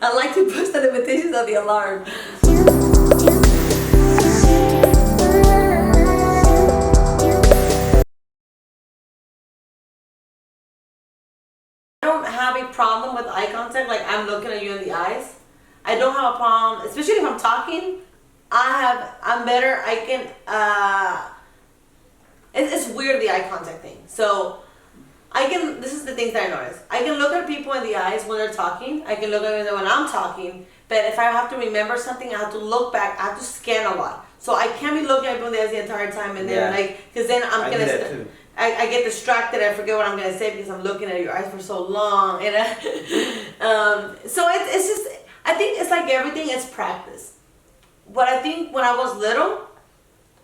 I like to push the limitations of the alarm. I don't have a problem with eye contact, like I'm looking at you in the eyes. I don't have a problem, especially if I'm talking. I'm better. I can. It's weird, the eye contact thing. So this is the things that I notice. I can look at people in the eyes when they're talking. I can look at them when I'm talking. But if I have to remember something, I have to look back. I have to scan a lot. So I can't be looking at people in the eyes the entire time, and then because then I get distracted. I forget what I'm gonna say because I'm looking at your eyes for so long. And so it's just, I think it's like everything is practice. But I think when I was little,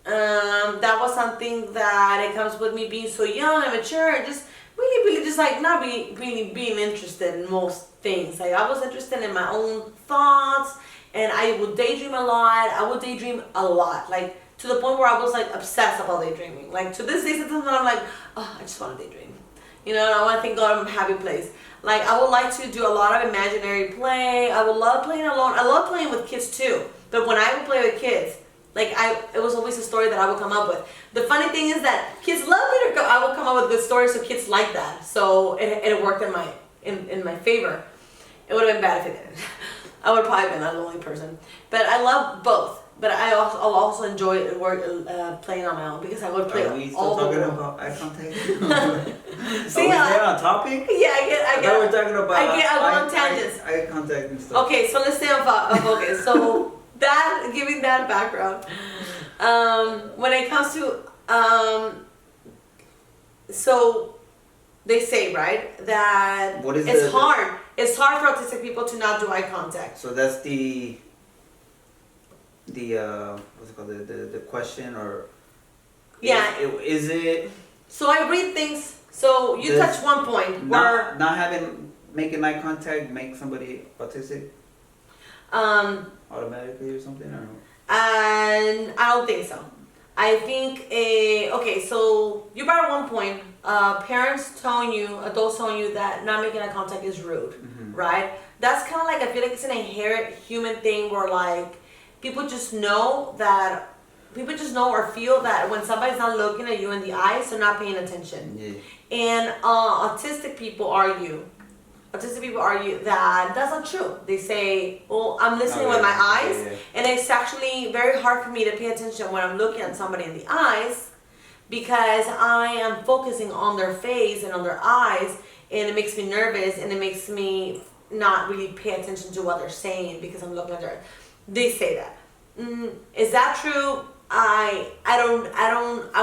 that was something that it comes with me being so young and mature, and just really just like not really being interested in most things. Like I was interested in my own thoughts, and I would daydream a lot. Like to the point where I was like obsessed about daydreaming. Like to this day, sometimes I'm like, oh, I just want to daydream. You know, and I want to think of a happy place. Like I would like to do a lot of imaginary play. I would love playing alone. I love playing with kids too. But when I would play with kids, it was always a story that I would come up with. The funny thing is that kids love it, or I would come up with good stories, so kids like that. So it worked in my favor. It would have been bad if it didn't. I would probably have been a lonely person. But I love both. But I'll also enjoy playing on my own, because I would play all the world. Are we still talking about eye contact? See, are we staying on topic? Yeah, I get. We're talking about I go on tangents. Eye contact and stuff. Okay, so let's stay on focus. So giving that background, when it comes to so they say, right, that it's hard. It's hard for autistic people to not do eye contact. So that's the what's it called, the question, or yeah, is it? So I read things. So you touched one point where not making eye contact make somebody autistic automatically or something, or? And I don't think so. I think okay. So you brought up one point. Adults telling you that not making eye contact is rude, right? That's kind of like, I feel like it's an inherent human thing where like people just know or feel that when somebody's not looking at you in the eyes, they're not paying attention. Yeah. And autistic people argue that that's not true. They say, well, I'm listening with my eyes, and it's actually very hard for me to pay attention when I'm looking at somebody in the eyes, because I am focusing on their face and on their eyes, and it makes me nervous, and it makes me not really pay attention to what they're saying because I'm looking at their. They say that. Is that true? I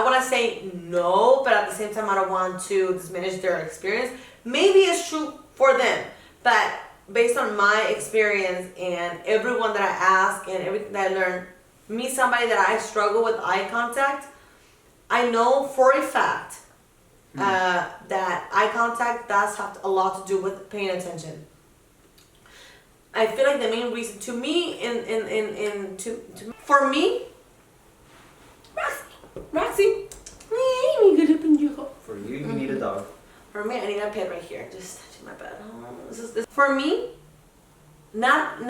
want to say no, but at the same time I don't want to diminish their experience. Maybe it's true for them, but based on my experience and everyone that I ask and everything that I learn, me, somebody that I struggle with eye contact, I know for a fact that eye contact does have a lot to do with paying attention. I feel like the main reason for me, Roxy, for you need a dog. For me, I need a pet right here, just touching my bed. This. For me, not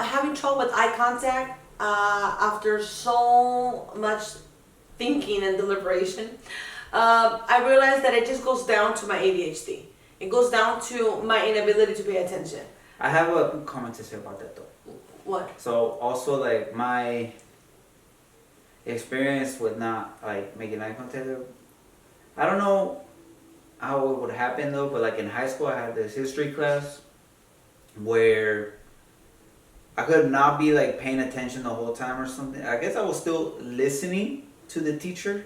having trouble with eye contact after so much thinking and deliberation, I realized that it just goes down to my ADHD. It goes down to my inability to pay attention. I have a comment to say about that though. What? So also, like, my experience with not like making eye contact, I don't know how it would happen though, but like in high school I had this history class where I could not be like paying attention the whole time or something. I guess I was still listening to the teacher,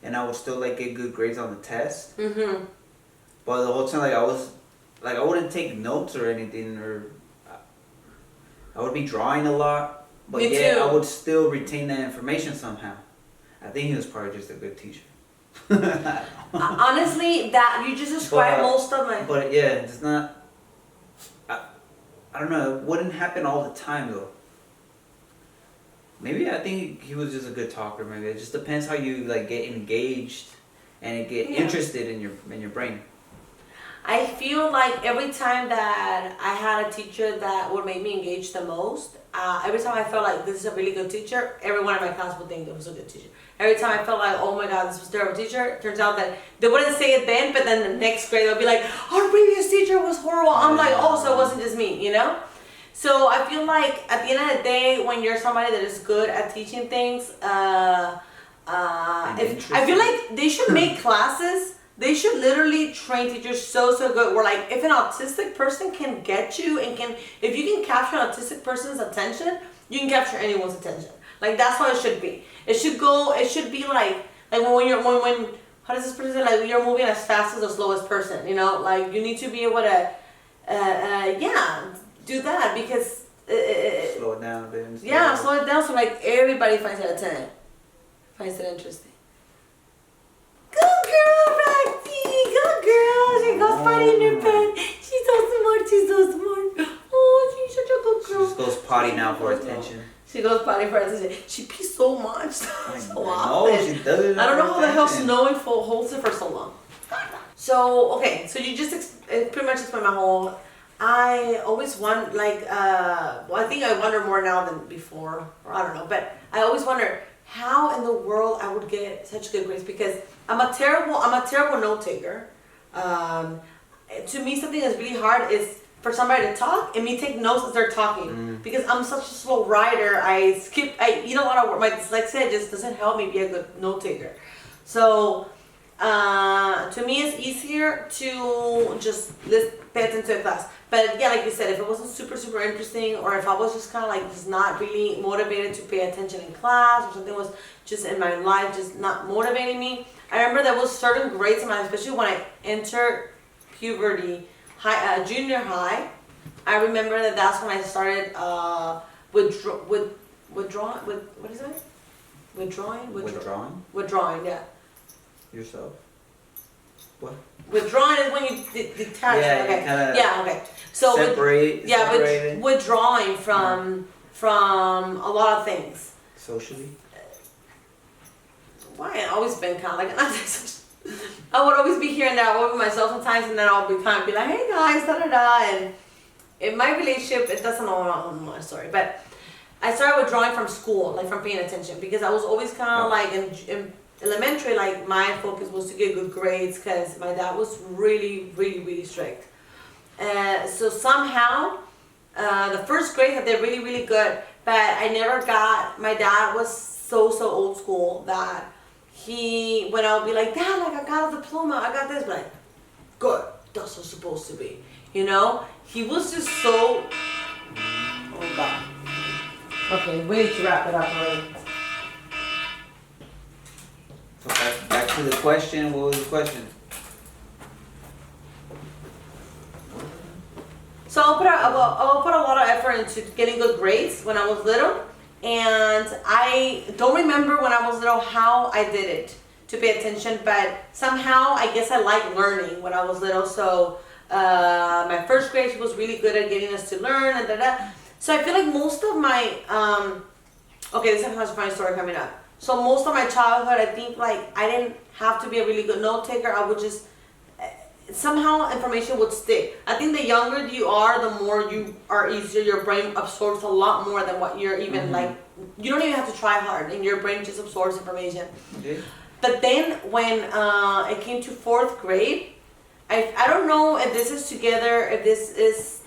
and I would still like get good grades on the test. But the whole time, I wouldn't take notes or anything, or I would be drawing a lot, but yet I would still retain that information somehow. I think he was probably just a good teacher. Honestly, that you just described most of it. But yeah, it's not. I don't know. It wouldn't happen all the time though. Maybe I think he was just a good talker. Maybe it just depends how you like get engaged and get interested in your brain. I feel like every time that I had a teacher that would make me engage the most, every time I felt like this is a really good teacher, everyone in my class would think it was a good teacher. Every time I felt like, oh my God, this was a terrible teacher, turns out that they wouldn't say it then, but then the next grade they'll be like, our previous teacher was horrible. I'm like, oh, so it wasn't just me, you know? So I feel like at the end of the day, when you're somebody that is good at teaching things, I feel like they should make classes. They should literally train teachers so good. Where like, if an autistic person can get you and if you can capture an autistic person's attention, you can capture anyone's attention. Like that's how it should be. It should be like when how does this person say, like you're moving as fast as the slowest person, you know? Like you need to be able to, do that because slow it down a bit. Yeah, slow it down so like everybody finds it a 10. Finds it interesting. Good girl, Roxy. Good girl. She goes potty in her bed. She's so smart. She's so smart. Oh, she's such a good girl. She just goes potty now for attention. She goes potty for attention. She pees so much. So often. She does it. I don't know how the hell Snowy holds it for so long. So, okay. So you just pretty much explained my whole... I always want, like, well, I think I wonder more now than before. Or I don't know. But I always wonder... how in the world I would get such good grades, because I'm a terrible note taker. To me, something that's really hard is for somebody to talk and me take notes as they're talking, because I'm such a slow writer. I eat a lot of work. My dyslexia just doesn't help me be a good note taker. So to me, it's easier to just pay attention to a class. But yeah, like you said, if it wasn't super interesting, or if I was just kind of like just not really motivated to pay attention in class, or something was just in my life just not motivating me, I remember there was certain grades in my, especially when I entered puberty, junior high. I remember that's when I started withdrawing, yeah. Yourself. What? Withdrawing is when you detach. Yeah, okay. Yeah, okay. So withdrawing from a lot of things. Socially. Why? I've always been kind of like I would always be here and there over myself sometimes, and then I'll be kind of be like, hey guys, da da da. And in my relationship, it doesn't know my story, but I started withdrawing from school, like from paying attention, because I was always kind of like in elementary, like my focus was to get good grades because my dad was really strict. So somehow, the first grade I did really good, but I never got, my dad was so old school that when I would be like, Dad, like I got a diploma, I got this, but like, good, that's what's supposed to be, you know? He was just so, oh God. Okay, we need to wrap it up already. So back to the question. What was the question? So I'll put a lot of effort into getting good grades when I was little, and I don't remember when I was little how I did it to pay attention, but somehow I guess I liked learning when I was little. So my first grade, she was really good at getting us to learn and So I feel like most of my okay, this has a funny story coming up. So most of my childhood, I think like I didn't have to be a really good note taker. I would just somehow information would stick. I think the younger you are, the more you are easier. Your brain absorbs a lot more than what you're even like. You don't even have to try hard, and your brain just absorbs information. Okay. But then when it came to 4th grade, I don't know if this is together, if this is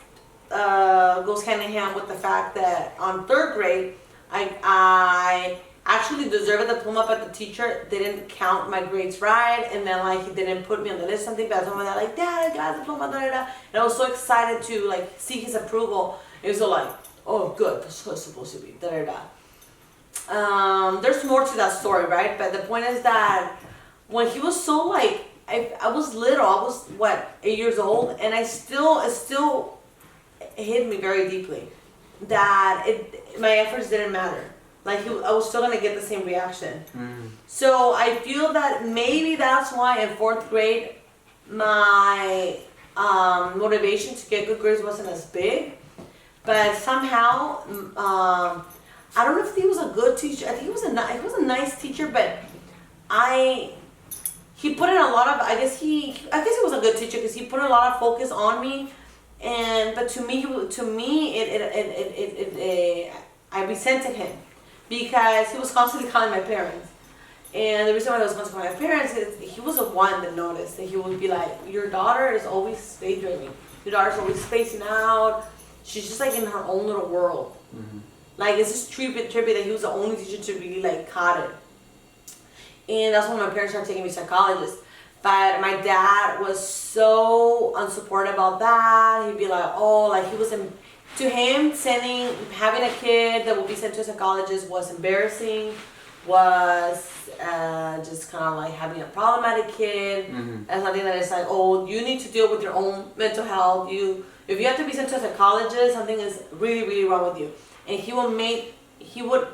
goes hand in hand with the fact that on 3rd grade, I actually deserved a diploma, but the teacher didn't count my grades right, and then like he didn't put me on the list or something. But I told him that like, Dad, I got a diploma, da da da. And I was so excited to like see his approval. It was so like, oh good, that's what it's supposed to be, da da da. There's more to that story, right? But the point is that when he was so like, I was little, I was what, 8 years old, and it still hit me very deeply that my efforts didn't matter. Like I was still gonna get the same reaction. So I feel that maybe that's why in 4th grade my motivation to get good grades wasn't as big. But somehow I don't know if he was a good teacher. I think he was a nice teacher, but I he put in a lot of, I guess he was a good teacher because he put a lot of focus on me, but to me, I resented him because he was constantly calling my parents. And the reason why I was constantly calling my parents is he was the one that noticed that he would be like, your daughter is always daydreaming. Your daughter's always spacing out. She's just like in her own little world. Mm-hmm. Like it's just trippy that he was the only teacher to really like caught it. And that's when my parents started taking me to psychologists. But my dad was so unsupportive about that. He'd be like, oh, like he was to him, having a kid that would be sent to a psychologist was embarrassing, was just kind of like having a problematic kid, and something that is like, oh, you need to deal with your own mental health. If you have to be sent to a psychologist, something is really, really wrong with you. And he would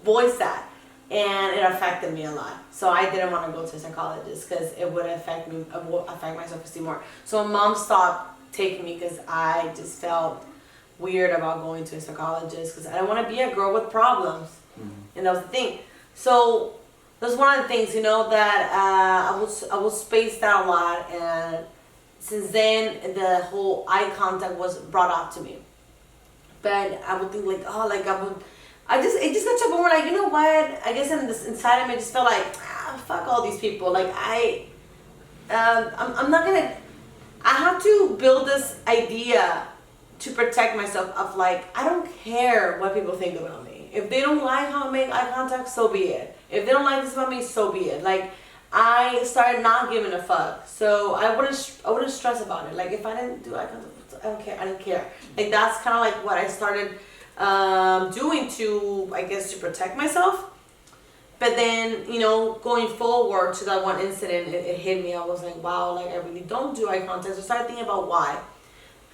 voice that. And it affected me a lot. So I didn't want to go to a psychologist because it would affect my self-esteem more. So my mom stopped taking me because I just felt weird about going to a psychologist because I don't want to be a girl with problems. And that was the thing. So that's one of the things, that I was spaced out a lot. And since then, the whole eye contact was brought up to me. But I would think like, it just got to a point where like, you know what? I guess inside of me, I just felt like, fuck all these people. Like I'm not gonna. I have to build this idea to protect myself of like, I don't care what people think about me. If they don't like how I make eye contact, so be it. If they don't like this about me, so be it. Like I started not giving a fuck. So I wouldn't stress about it. Like if I didn't do eye contact, I don't care. I didn't care. Like that's kind of like what I started doing to protect myself. But then, going forward to that one incident, it hit me. I was like, wow, like I really don't do eye contact. So I started thinking about why.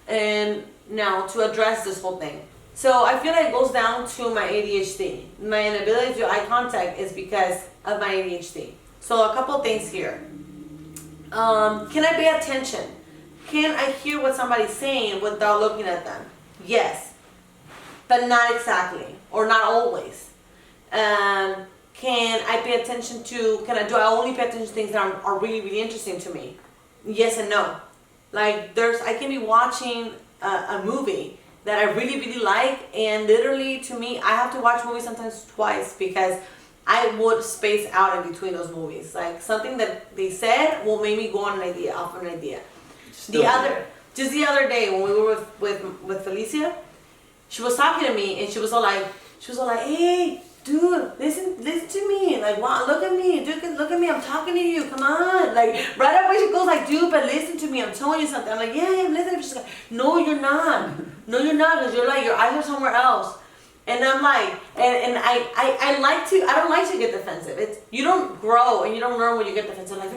And now to address this whole thing. So I feel like it goes down to my ADHD. My inability to do eye contact is because of my ADHD. So a couple things here. Can I pay attention? Can I hear what somebody's saying without looking at them? Yes. But not exactly, or not always. Can I pay attention to, do I only pay attention to things that are really, really interesting to me? Yes and no. Like I can be watching a movie that I really, really like, and literally to me, I have to watch movies sometimes twice because I would space out in between those movies. Like something that they said will make me go on off an idea. Just the other day when we were with Felicia, she was talking to me and she was all like, hey, dude, listen to me. Like, wow, look at me. Dude, look at me. I'm talking to you. Come on. Like, right away she goes like, dude, but listen to me. I'm telling you something. I'm like, yeah, I'm listening. She's like, no, you're not. No, you're not. Because you're like, your eyes are somewhere else. And I'm like, and I don't like to get defensive. You don't grow and you don't learn when you get defensive. Like,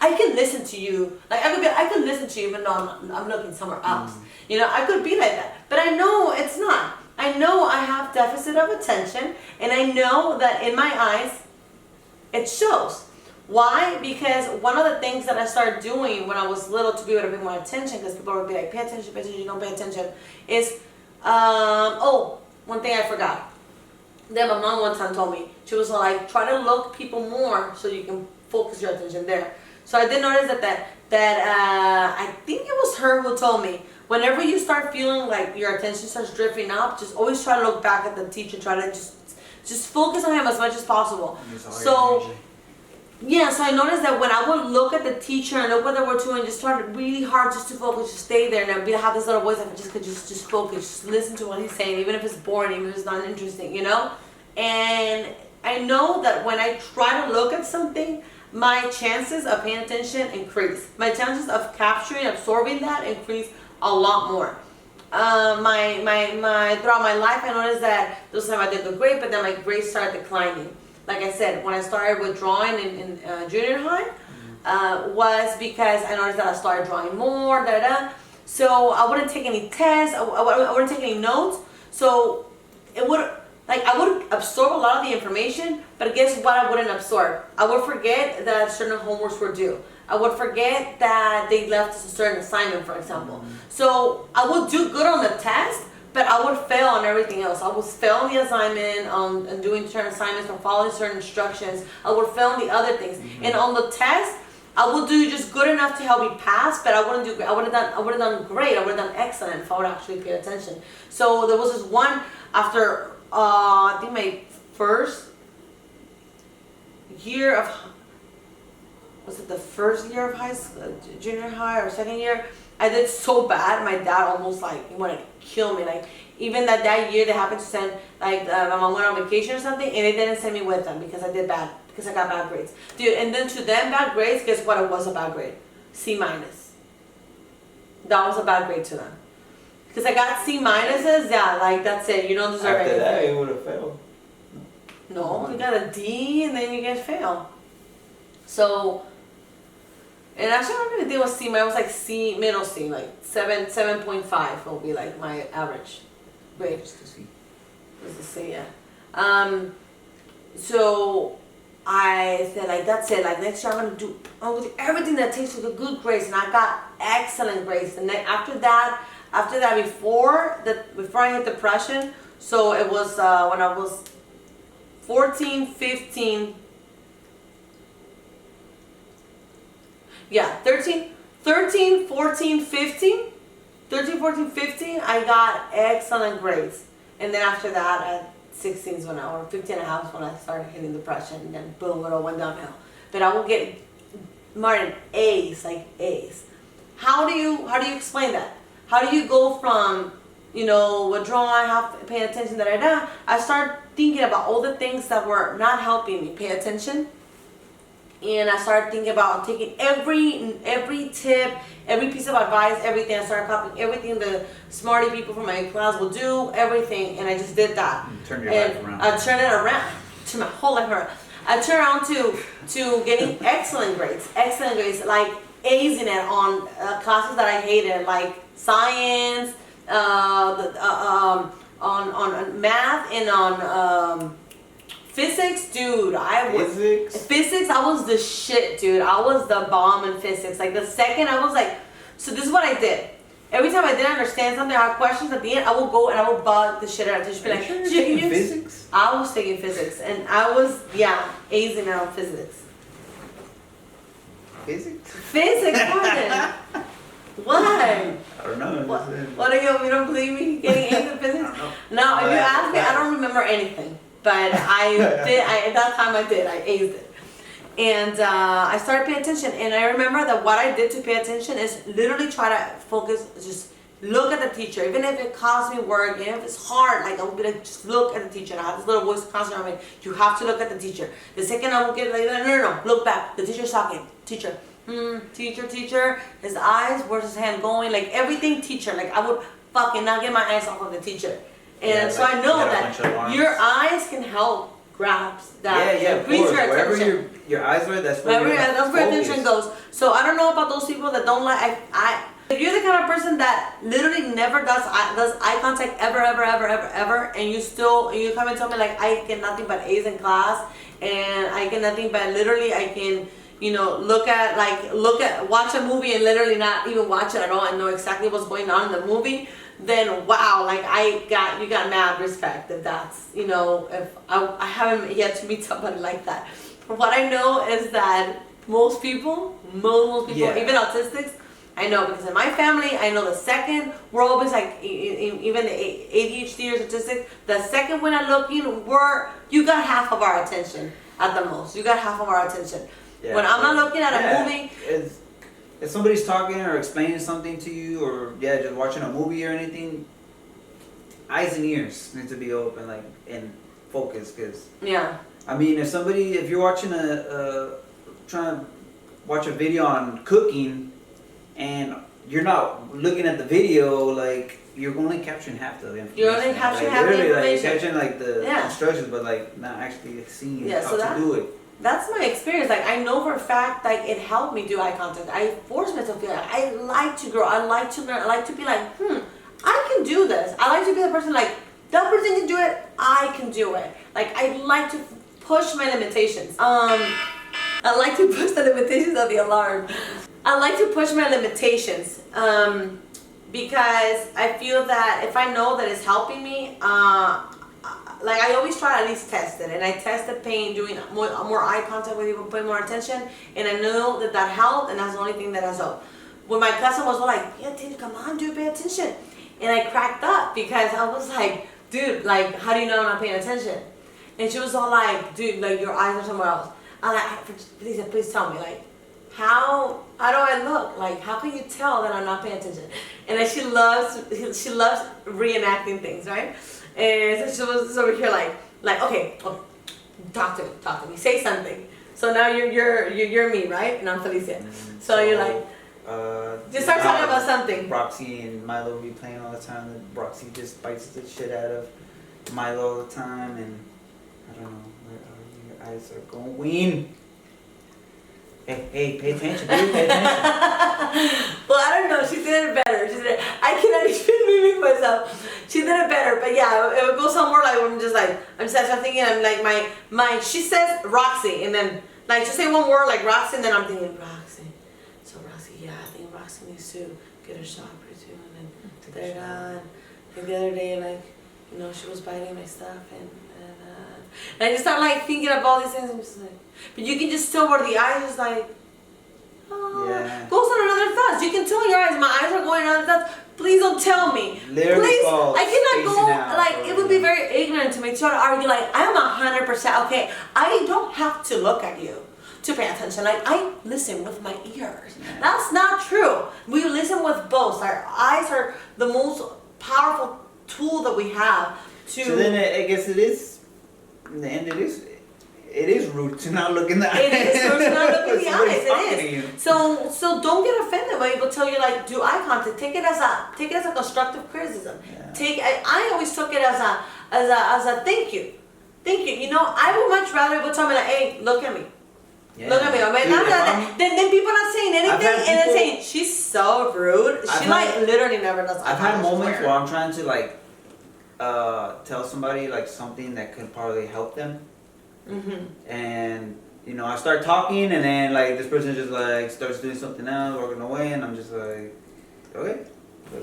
I can listen to you. Like, I could listen to you, but no, I'm looking somewhere else. I could be like that. But I know it's not. I know I have deficit of attention, and I know that in my eyes, it shows. Why? Because one of the things that I started doing when I was little to be able to pay more attention, because people would be like, pay attention, you don't pay attention, is, one thing I forgot. That my mom one time told me. She was like, try to look people more so you can focus your attention there. So I did notice that I think it was her who told me, whenever you start feeling like your attention starts drifting up, just always try to look back at the teacher. Try to just focus on him as much as possible. So I noticed that when I would look at the teacher and look what they were doing, just try really hard just to focus, just stay there, and I'd have this little voice that could just focus, just listen to what he's saying, even if it's boring, even if it's not interesting, And I know that when I try to look at something, my chances of paying attention increase. My chances of capturing, absorbing that increase a lot more. Throughout my life, I noticed that those times I did good grade, but then my grades started declining. Like I said, when I started with drawing in junior high, was because I noticed that I started drawing more, So I wouldn't take any tests, I wouldn't take any notes. So I would absorb a lot of the information, but guess what I wouldn't absorb? I would forget that certain homeworks were due. I would forget that they left us a certain assignment, for example. So I would do good on the test, but I would fail on everything else. I would fail on the assignment, on doing certain assignments or following certain instructions. I would fail on the other things. And on the test, I will do just good enough to help me pass, but I wouldn't do. I would have done great. I would have done excellent if I would actually pay attention. So there was this one after I think my first year of, was it the first year of high school, junior high or second year? I did so bad. My dad almost like he wanted to kill me. Like even that year they happened to send like my mom went on vacation or something, and they didn't send me with them because I did bad. Because I got bad grades. Dude, and then to them bad grades, guess what it was a bad grade? C-. That was a bad grade to them. Because I got C-, yeah, like that's it. You don't deserve After anything. that, you would have failed. No, you got a D and then you get fail. So, and actually I don't even think it was C-, it was like C, middle C, like 7.5 will be like my average grade. Just to see. Was the C, yeah. So I said like that's it, like next year I'm gonna do everything that takes to the good grades, and I got excellent grades. And then after that before I hit depression, so it was when I was 14, 15, yeah, 13, 14, 15, I got excellent grades. And then after that at 16 is when or 15 and a half is when I started hitting depression, and then boom, it all went downhill. But I will get more than A's, like A's. How do you explain that? How do you go from, withdrawal, I have to pay attention, I start thinking about all the things that were not helping me pay attention. And I started thinking about taking every tip, every piece of advice, everything. I started copying everything the smarty people from my class will do, everything, and I just did that. Turn your life around. I turned it around to my whole life around. I turned around to getting excellent grades, like A's in it on classes that I hated, like science, on math, and on physics, dude. Physics, I was the shit, dude. I was the bomb in physics. Like the second I was like, so this is what I did. Every time I didn't understand something, I had questions at the end, I would go and I would bug the shit out of the teacher. Be like, taking physics? I was taking physics, and I was, A's in on physics. Physics? Physics, Gordon. What? I don't know. What are you don't believe me getting A's in physics? I don't know. No, if you ask me, I don't remember anything. But I did, at that time I aced it. And I started paying attention, and I remember that what I did to pay attention is literally try to focus, just look at the teacher, even if it costs me work, even if it's hard, like I would be like, just look at the teacher. And I have this little voice constantly on me, you have to look at the teacher. The second I would get like, no, look back, the teacher's talking, teacher, teacher, his eyes, where's his hand going, like everything teacher, like I would fucking not get my eyes off of the teacher. And so I know that your eyes can help grasp that. Yeah, of course. Wherever attention. your eyes are, that's where attention goes. So I don't know about those people that don't like. If you're the kind of person that literally never does eye contact ever, and you come and tell me like I get nothing but A's in class, and I get nothing but literally I can watch a movie and literally not even watch it at all and know exactly what's going on in the movie, then wow, like you got mad respect if that's, if I haven't yet to meet somebody like that. But what I know is that most people, even autistics, I know because in my family, I know the second, we're always like, even the ADHD or autistic, the second we're not looking, you got half of our attention at the most. You got half of our attention. Yeah, when I'm not looking at a movie. If somebody's talking or explaining something to you, or just watching a movie or anything, eyes and ears need to be open, like, and focus, because I mean, if you're watching trying to watch a video on cooking, and you're not looking at the video, like you're only capturing half the information. You're only capturing half the information. Like, you're capturing like the instructions, but like not actually seeing how to do it. That's my experience. Like I know for a fact, like it helped me do eye contact. I forced myself to feel like I like to grow. I like to learn. I like to be like, I can do this. I like to be the person like that person can do it. I can do it. Like I like to push my limitations. I like to push the limitations of the alarm. I like to push my limitations because I feel that if I know that it's helping me, like I always try to at least test it, and I tested paying, doing more eye contact with people, paying more attention, and I know that helped, and that's the only thing that has helped. When my cousin was all like, "Yeah, Tina, come on, dude, pay attention," and I cracked up because I was like, "Dude, like, how do you know I'm not paying attention?" And she was all like, "Dude, like your eyes are somewhere else." I'm like, "Please tell me, like, how do I look? Like, how can you tell that I'm not paying attention?" And then she loves reenacting things, right? And so she was over here like, okay, talk to me, say something. So now you're me, right? And I'm Felicia. So you're like, just start talking about something. Roxy and Milo be playing all the time. And Roxy just bites the shit out of Milo all the time, and I don't know where your eyes are going. Hey, pay attention, dude, pay attention. Well, I don't know, she did it better. I cannot even mimic myself. She did it better, but yeah, it would go somewhere like I'm just thinking, I'm like my she says Roxy, and then like just say one word like Roxy, and then I'm thinking Roxy. So Roxy, yeah, I think Roxy needs to get a shot or two, and then they're done. And the other day, like, you know, she was biting my stuff, and I just start like thinking of all these things. I'm just like, but you can just tell where the eyes is like, goes on another thoughts. You can tell in your eyes, my eyes are going on other thoughts. Please don't tell me. Literally please, false, I cannot go out, like it would be very ignorant to me to try to argue like I'm 100% okay. I don't have to look at you to pay attention. Like I listen with my ears. Yeah. That's not true. We listen with both. Our eyes are the most powerful tool that we have to. So then I guess it is. In the end, it is rude to not look in the eyes. It is rude to not look in the eyes. It You. is. So don't get offended when people tell you like do eye contact. Take it as a constructive criticism. Yeah. I always took it as a thank you. You know, I would much rather people tell me like, hey, look at me. Yeah. Look at me. I mean, then people not saying anything and then saying she's so rude. She literally never does. I've had moments where I'm trying to like tell somebody like something that could probably help them, and you know I start talking, and then like this person just like starts doing something else, walking away, and I'm just like, okay,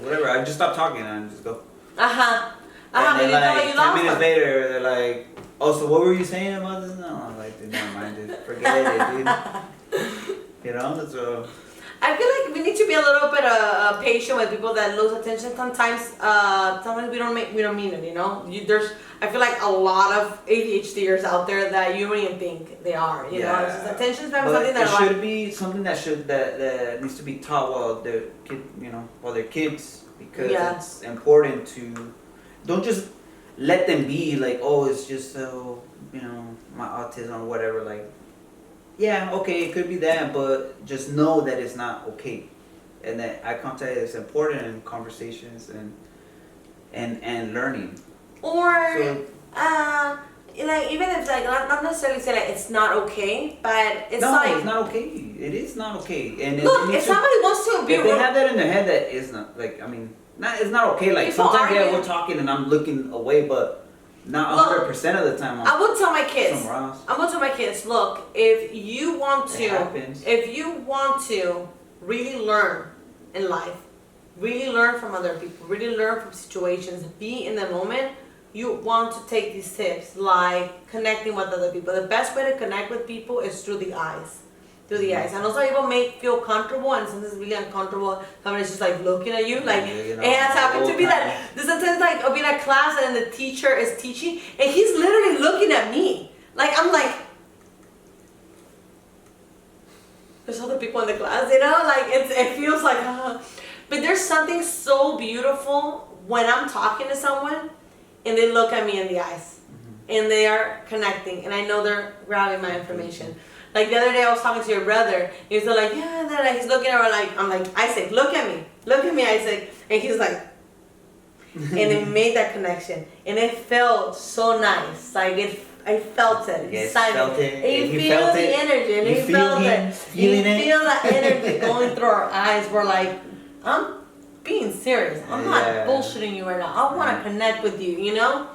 whatever. I just stop talking and I just go. And then like 10 minutes later, they're like, oh, so what were you saying about this? No, I'm like, dude, never mind, dude. Forget it, dude. You know, so. I feel like we need to be a little bit patient with people that lose attention. Sometimes we don't mean it. You know, I feel like a lot of ADHDers out there that you don't even think they are. You know, it's just attention span is something that it should be something that needs to be taught while they're kids, because it's important to don't just let them be like, oh, it's just so my autism or whatever, like. Yeah, okay, it could be that, but just know that it's not okay, and that eye contact is important in conversations and learning. Or even if like not necessarily say like it's not okay, but it's it's not okay. It is not okay. And look, if somebody wants to be, if they have that in their head, that is not like it's not okay. Like sometimes we're talking and I'm looking away, but. Not 100% of the time. I would tell my kids. Look, if you want to really learn in life, really learn from other people, really learn from situations, be in the moment, you want to take these tips like connecting with other people. The best way to connect with people is through the eyes. And also people feel comfortable, and sometimes it's really uncomfortable. Somebody's just like looking at you, like it has happened to me that sometimes like I'll be in a class and the teacher is teaching and he's literally looking at me. Like I'm like, there's other people in the class, you know, like it feels like, but there's something so beautiful when I'm talking to someone and they look at me in the eyes and they are connecting, and I know they're grabbing my information. Like the other day I was talking to your brother, he was like, yeah, then like, he's looking at her like, I'm like, Isaac, look at me, Isaac. And he's like, and it made that connection. And it felt so nice. Like I felt it. Yes, felt it. And you feel the energy, and you felt it. You feel that energy going through our eyes. We're like, I'm being serious. I'm not bullshitting you right now. I want to connect with you, you know?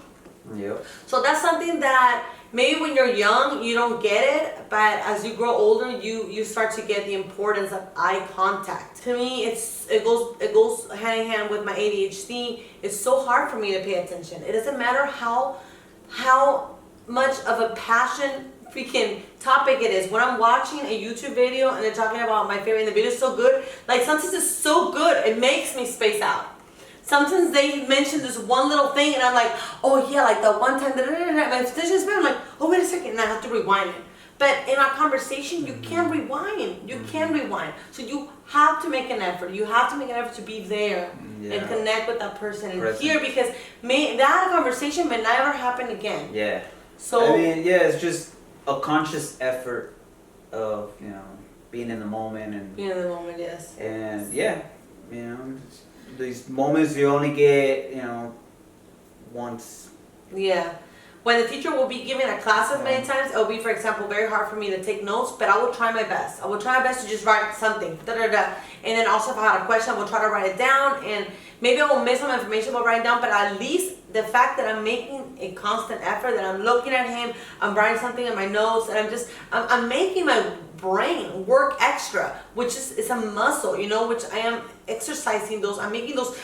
Yep. So that's something that maybe when you're young you don't get it, but as you grow older you start to get the importance of eye contact. To me it goes hand in hand with my ADHD. It's so hard for me to pay attention. It doesn't matter how how much of a passion freaking topic it is. When I'm watching a YouTube video and they're talking about my favorite and the video is so good, like sometimes it's so good, it makes me space out. Sometimes they mention this one little thing and I'm like, oh yeah, like the one time, my attention is I'm like, oh wait a second, and I have to rewind it. But in our conversation, you can't rewind. You can rewind. So you have to make an effort. You have to make an effort to be there and connect with that person and hear, because that conversation may never happen again. Yeah. So I mean, yeah, it's just a conscious effort of, you know, being in the moment and being in the moment, yes. And yeah, you know, these moments you only get, you know, once. Yeah. When the teacher will be giving a classes many times, it will be, for example, very hard for me to take notes, but I will try my best. I will try my best to just write something, and then also if I had a question, I will try to write it down, and maybe I will miss some information about writing down, but at least the fact that I'm making a constant effort, that I'm looking at him, I'm writing something in my notes, and I'm making my brain work extra, which is a muscle, you know, which I am exercising those, I'm making those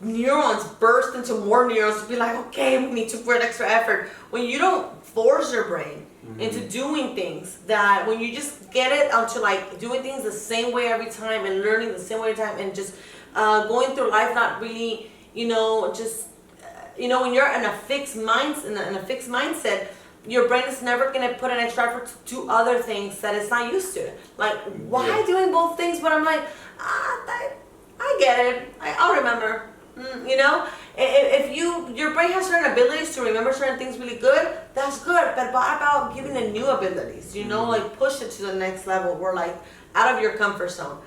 neurons burst into more neurons to be like, okay, we need to put extra effort. When you don't force your brain into doing things, that when you just get it onto like doing things the same way every time and learning the same way every time and just going through life not really, you know, just, you know, when you're in a fixed mindset, your brain is never going to put an extra effort to do other things that it's not used to. Like, why doing both things? But I'm like, I get it. I'll remember. You know, if your brain has certain abilities to remember certain things really good, that's good. But what about giving it new abilities? You know, like push it to the next level. We're like out of your comfort zone.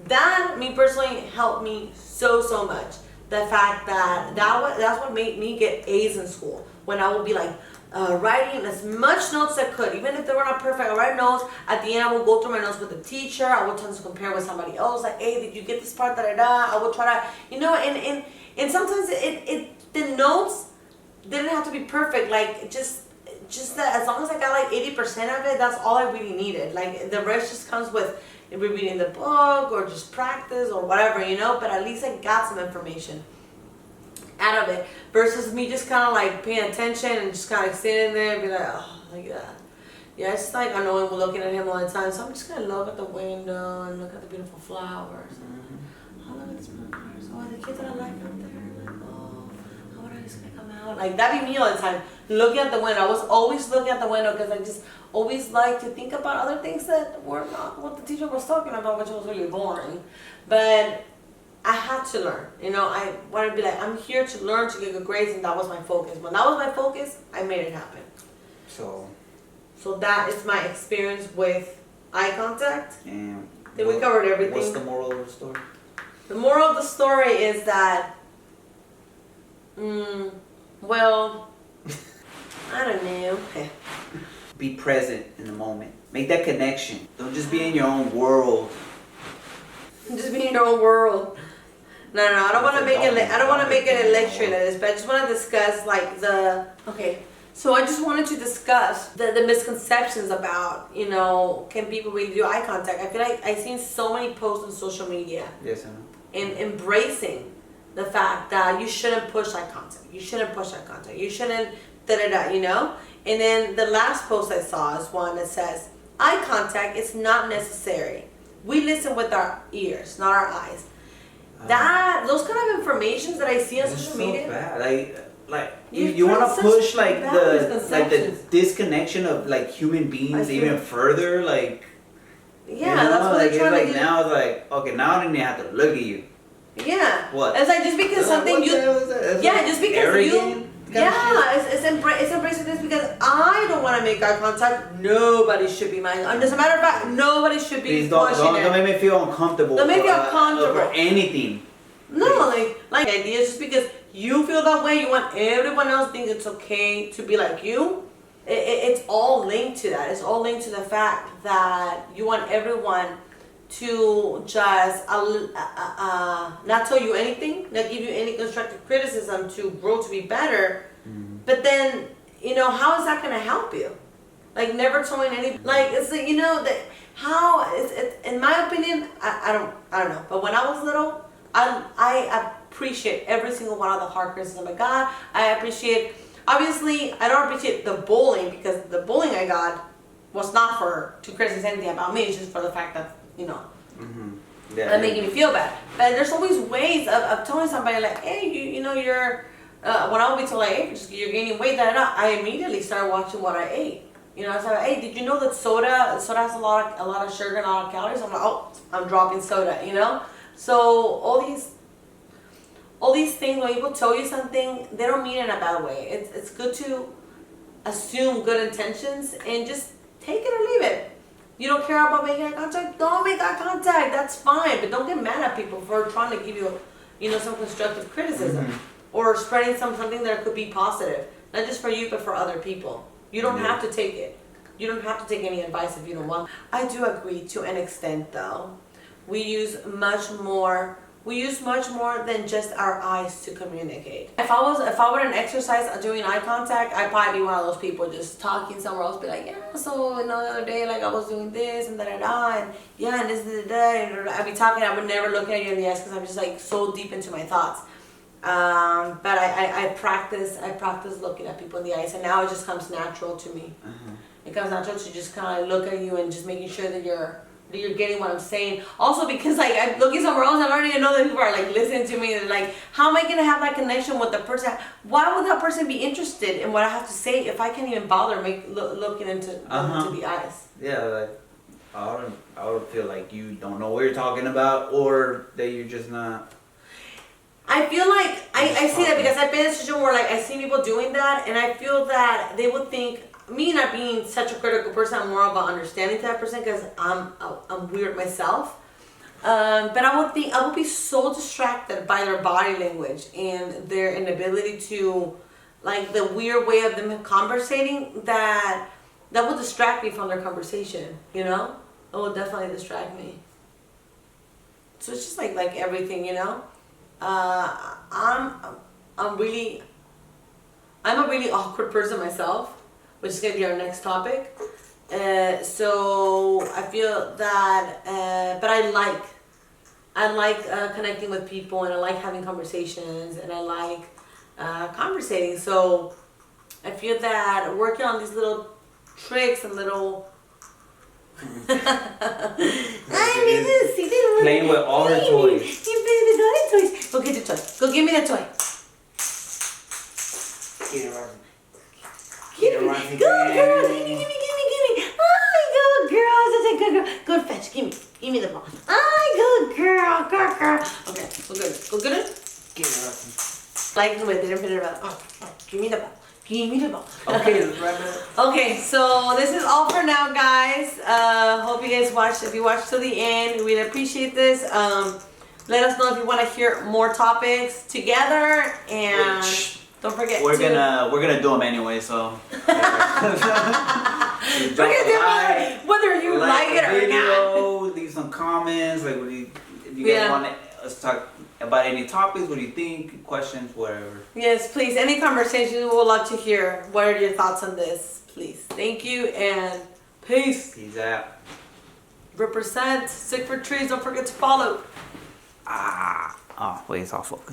That, me personally, helped me so much. The fact that's what made me get A's in school. When I would be like writing as much notes as I could, even if they were not perfect, I write notes. At the end, I will go through my notes with the teacher. I will tend to compare with somebody else. Like, hey, did you get this part? I will try to, you know, and sometimes the notes didn't have to be perfect. Like, just that as long as I got like 80% of it, that's all I really needed. Like, the rest just comes with reading the book or just practice or whatever, you know. But at least I got some information out of it, versus me just kind of like paying attention and just kind of sitting there and be like, oh, like that. Yeah, it's like I know I'm looking at him all the time, so I'm just gonna look at the window and look at the beautiful flowers. Oh, look at the flowers. Oh, the kids that I like out there. Like, oh, when are these gonna come out? Like, that be me all the time, looking at the window. I was always looking at the window because I just always like to think about other things that were not what the teacher was talking about, which was really boring. But I had to learn, you know. I wanted to be like, I'm here to learn, to get good grades, and that was my focus. When that was my focus, I made it happen. So that is my experience with eye contact. And then we covered everything. What's the moral of the story? The moral of the story is that, well, I don't know. Be present in the moment. Make that connection. Don't just be in your own world. Just be in your own world. No, I don't want to make it. I don't want to make it a lecture like this, but I just want to discuss like okay. So I just wanted to discuss the misconceptions about, you know, can people really do eye contact? I feel like I've seen so many posts on social media. Yes, I know. And embracing the fact that you shouldn't push eye contact. You shouldn't push eye contact. You shouldn't you know. And then the last post I saw is one that says, eye contact is not necessary. We listen with our ears, not our eyes. Those kind of informations that I see on social media. Bad. Like you want to push like the disconnection of like human beings even further. Like, yeah, you know, that's what like they're trying it's to do. now it's like, okay, now I don't even have to look at you. Yeah. What? It's like just because something you. Yeah, just because arrogant. Yeah, it's embracing this because I don't want to make eye contact. Nobody should be mine. As a matter of fact, nobody should be pushing it. Don't make me feel uncomfortable. Don't make me uncomfortable for anything. No, like ideas just because you feel that way, you want everyone else to think it's okay to be like you. It's all linked to that. It's all linked to the fact that you want everyone to just not tell you anything, not give you any constructive criticism to grow to be better. But then, you know, how is that going to help you? Like, never telling any, like, it's like, you know, that how it's in my opinion, I don't know. But when I was little, I appreciate every single one of the hard criticism I got. I appreciate Obviously, I don't appreciate the bullying because the bullying I got was not to criticize anything about me. It's just for the fact that, that making me feel bad. But there's always ways of telling somebody like, hey, you're, when I would be told like, hey, you're gaining weight, I immediately started watching what I ate. I said, hey, did you know that soda has a lot of sugar and a lot of calories? I'm like, oh, I'm dropping soda, So all these things, when people tell you something, they don't mean it in a bad way. It's good to assume good intentions and just take it or leave it. You don't care about making eye contact? Don't make eye contact. That's fine. But don't get mad at people for trying to give you, some constructive criticism or spreading something that could be positive, not just for you but for other people. You don't have to take it. You don't have to take any advice if you don't want. I do agree to an extent, though. We use much more than just our eyes to communicate. If I were in exercise doing eye contact, I'd probably be one of those people just talking somewhere else, be like, yeah, so the other day, like I was doing this and and yeah, and this and that. I'd be talking, I would never look at you in the eyes because I'm just like so deep into my thoughts. But I practice looking at people in the eyes, and now it just comes natural to me. It comes natural to just kind of look at you and just making sure that you're getting what I'm saying. Also because like I'm looking somewhere else, I already know that people are like listening to me. They're like, how am I gonna have that connection with the person? Why would that person be interested in what I have to say if I can't even bother looking into the eyes? Yeah, like I would feel like you don't know what you're talking about, or that you're just not. I feel like I see that because I've been in a situation where like I see people doing that, and I feel that they would think, me not being such a critical person, I'm more about understanding that person because I'm weird myself. But I would be so distracted by their body language and their inability to, like the weird way of them conversating that would distract me from their conversation. It will definitely distract me. So it's just like everything, I'm a really awkward person myself, which is gonna be our next topic. So I feel that, but I like connecting with people, and I like having conversations, and I like conversating. So I feel that working on these little tricks and little playing with all her toys. Go get the toy. Go give me the toy. Get it, Rosie. Good girl. Give me. Oh, good girl. Such a good girl. Good fetch. Give me the ball. Oh, good girl. Okay, go get it. Get it, Rosie. Like the way they didn't fit it around. Give me the ball. Okay, let's wrap it up. Okay, so this is all for now, guys. Hope you guys watched. If you watched to the end, we'd appreciate this. Let us know if you want to hear more topics together, and don't forget we're gonna do them anyway. So we're gonna do it whether you like it or not. Leave some comments. Like, if you guys want us to talk about any topics, what do you think? Questions, whatever. Yes, please. Any conversations, we would love to hear. What are your thoughts on this? Please. Thank you and peace. Peace out. Represent. Stick for trees. Don't forget to follow. Oh, wait, it's all focused.